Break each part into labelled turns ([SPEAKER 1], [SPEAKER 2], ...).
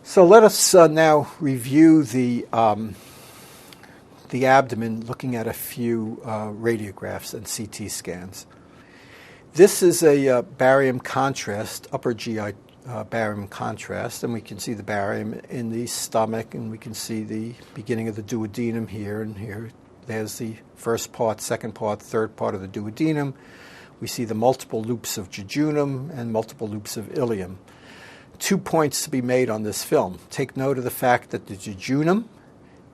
[SPEAKER 1] So let us now review the abdomen, looking at a few radiographs and CT scans. This is a barium contrast, upper GI barium contrast, and we can see the barium in the stomach, and we can see the beginning of the duodenum here, and here there's the first part, second part, third part of the duodenum. We see the multiple loops of jejunum and multiple loops of ileum. 2 points to be made on this film. Take note of the fact that the jejunum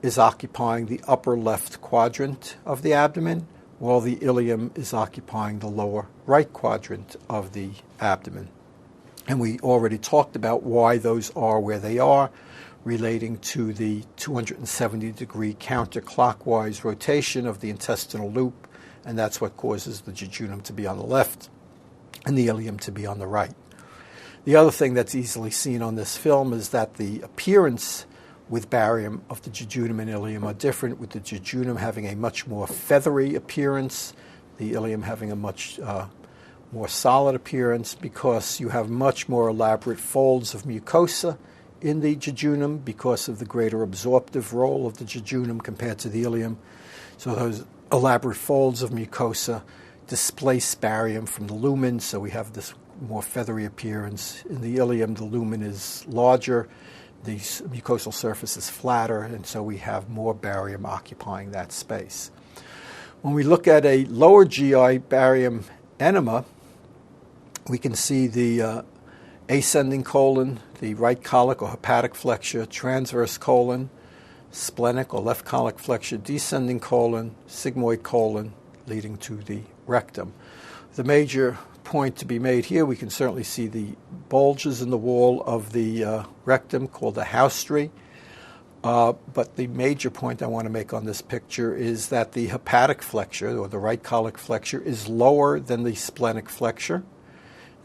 [SPEAKER 1] is occupying the upper left quadrant of the abdomen, while the ileum is occupying the lower right quadrant of the abdomen. And we already talked about why those are where they are, relating to the 270-degree counterclockwise rotation of the intestinal loop, and that's what causes the jejunum to be on the left and the ileum to be on the right. The other thing that's easily seen on this film is that the appearance with barium of the jejunum and ileum are different, with the jejunum having a much more feathery appearance, the ileum having a much more solid appearance, because you have much more elaborate folds of mucosa in the jejunum because of the greater absorptive role of the jejunum compared to the ileum. So those elaborate folds of mucosa displace barium from the lumen, so we have this more feathery appearance. In the ileum, the lumen is larger, the mucosal surface is flatter, and so we have more barium occupying that space. When we look at a lower GI barium enema, we can see the ascending colon, the right colic or hepatic flexure, transverse colon, splenic or left colic flexure, descending colon, sigmoid colon, leading to the rectum. The major point to be made here, we can certainly see the bulges in the wall of the rectum called the haustri. But the major point I want to make on this picture is that the hepatic flexure, or the right colic flexure, is lower than the splenic flexure.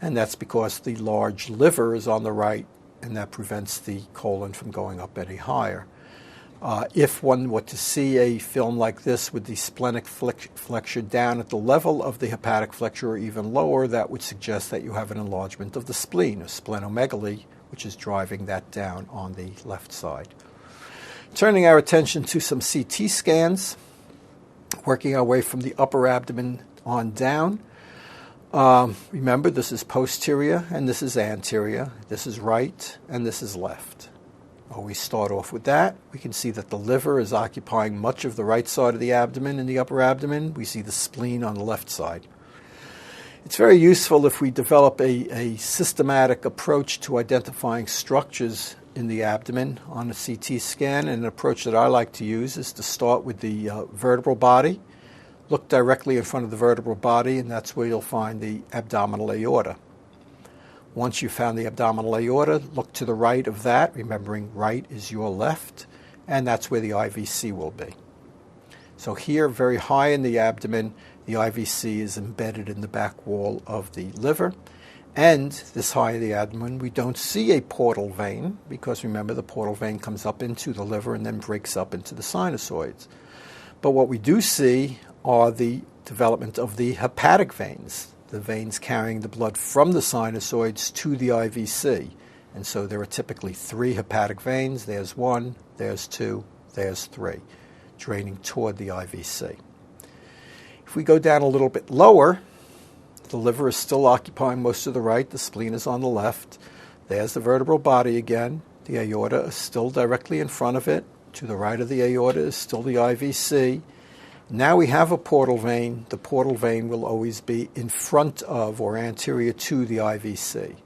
[SPEAKER 1] And that's because the large liver is on the right, and that prevents the colon from going up any higher. If one were to see a film like this with the splenic flexure down at the level of the hepatic flexure or even lower, that would suggest that you have an enlargement of the spleen, or splenomegaly, which is driving that down on the left side. Turning our attention to some CT scans, working our way from the upper abdomen on down. Remember, this is posterior and this is anterior. This is right and this is left. We start off with that. We can see that the liver is occupying much of the right side of the abdomen in the upper abdomen. We see the spleen on the left side. It's very useful if we develop a systematic approach to identifying structures in the abdomen on a CT scan. And an approach that I like to use is to start with the vertebral body. Look directly in front of the vertebral body, and that's where you'll find the abdominal aorta. Once you've found the abdominal aorta, look to the right of that, remembering right is your left, and that's where the IVC will be. So here, very high in the abdomen, the IVC is embedded in the back wall of the liver. And this high in the abdomen, we don't see a portal vein, because remember, the portal vein comes up into the liver and then breaks up into the sinusoids. But what we do see are the development of the hepatic veins, the veins carrying the blood from the sinusoids to the IVC. And so there are typically 3 hepatic veins. There's 1, there's 2, there's 3, draining toward the IVC. If we go down a little bit lower, the liver is still occupying most of the right, the spleen is on the left. There's the vertebral body again. The aorta is still directly in front of it. To the right of the aorta is still the IVC. Now we have a portal vein. The portal vein will always be in front of or anterior to the IVC.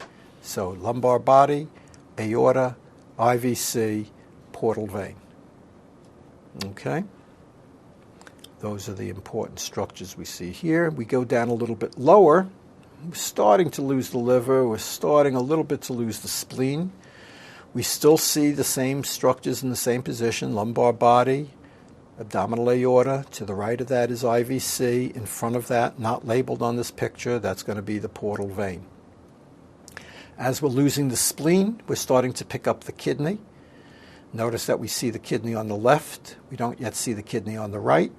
[SPEAKER 1] So lumbar body, aorta, IVC, portal vein. Okay? Those are the important structures we see here. We go down a little bit lower. We're starting to lose the liver. We're starting a little bit to lose the spleen. We still see the same structures in the same position, lumbar body, abdominal aorta. To the right of that is IVC. In front of that, not labeled on this picture, that's going to be the portal vein. As we're losing the spleen, we're starting to pick up the kidney. Notice that we see the kidney on the left. We don't yet see the kidney on the right,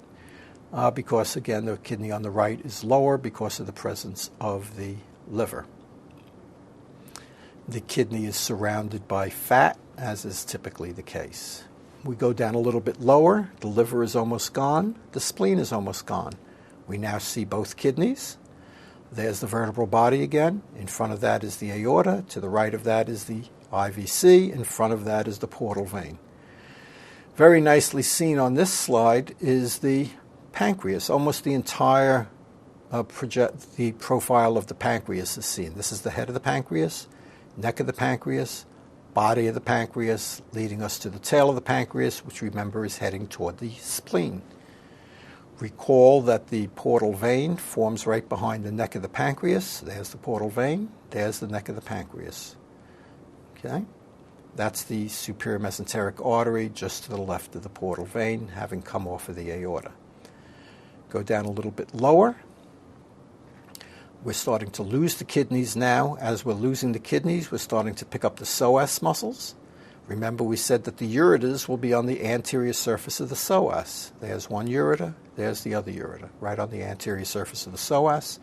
[SPEAKER 1] because, again, the kidney on the right is lower because of the presence of the liver. The kidney is surrounded by fat, as is typically the case. We go down a little bit lower. The liver is almost gone. The spleen is almost gone. We now see both kidneys. There's the vertebral body again. In front of that is the aorta. To the right of that is the IVC. In front of that is the portal vein. Very nicely seen on this slide is the pancreas. Almost the entire the profile of the pancreas is seen. This is the head of the pancreas, neck of the pancreas, body of the pancreas, leading us to the tail of the pancreas, which remember is heading toward the spleen. Recall that the portal vein forms right behind the neck of the pancreas. There's the portal vein. There's the neck of the pancreas. Okay? That's the superior mesenteric artery just to the left of the portal vein, having come off of the aorta. Go down a little bit lower. We're starting to lose the kidneys now. As we're losing the kidneys, we're starting to pick up the psoas muscles. Remember, we said that the ureters will be on the anterior surface of the psoas. There's one ureter, there's the other ureter, right on the anterior surface of the psoas.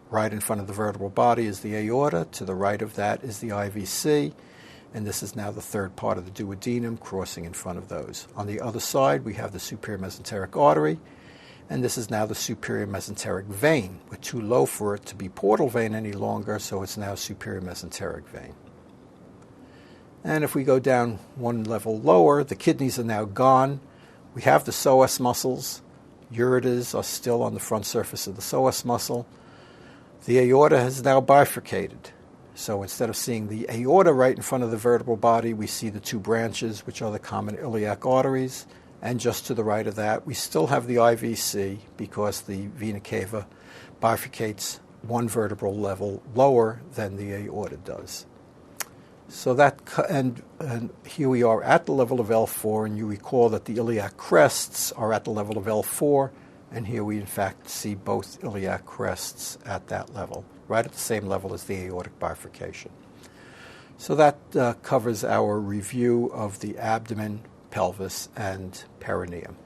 [SPEAKER 1] Right in front of the vertebral body is the aorta. To the right of that is the IVC. And this is now the third part of the duodenum crossing in front of those. On the other side, we have the superior mesenteric artery. And this is now the superior mesenteric vein. We're too low for it to be portal vein any longer, so it's now superior mesenteric vein. And if we go down one level lower, the kidneys are now gone. We have the psoas muscles. Ureters are still on the front surface of the psoas muscle. The aorta has now bifurcated. So instead of seeing the aorta right in front of the vertebral body, we see the two branches, which are the common iliac arteries. And just to the right of that, we still have the IVC because the vena cava bifurcates one vertebral level lower than the aorta does. So that, and here we are at the level of L4, and you recall that the iliac crests are at the level of L4, and here we in fact see both iliac crests at that level, right at the same level as the aortic bifurcation. So that covers our review of the abdomen, pelvis, and perineum.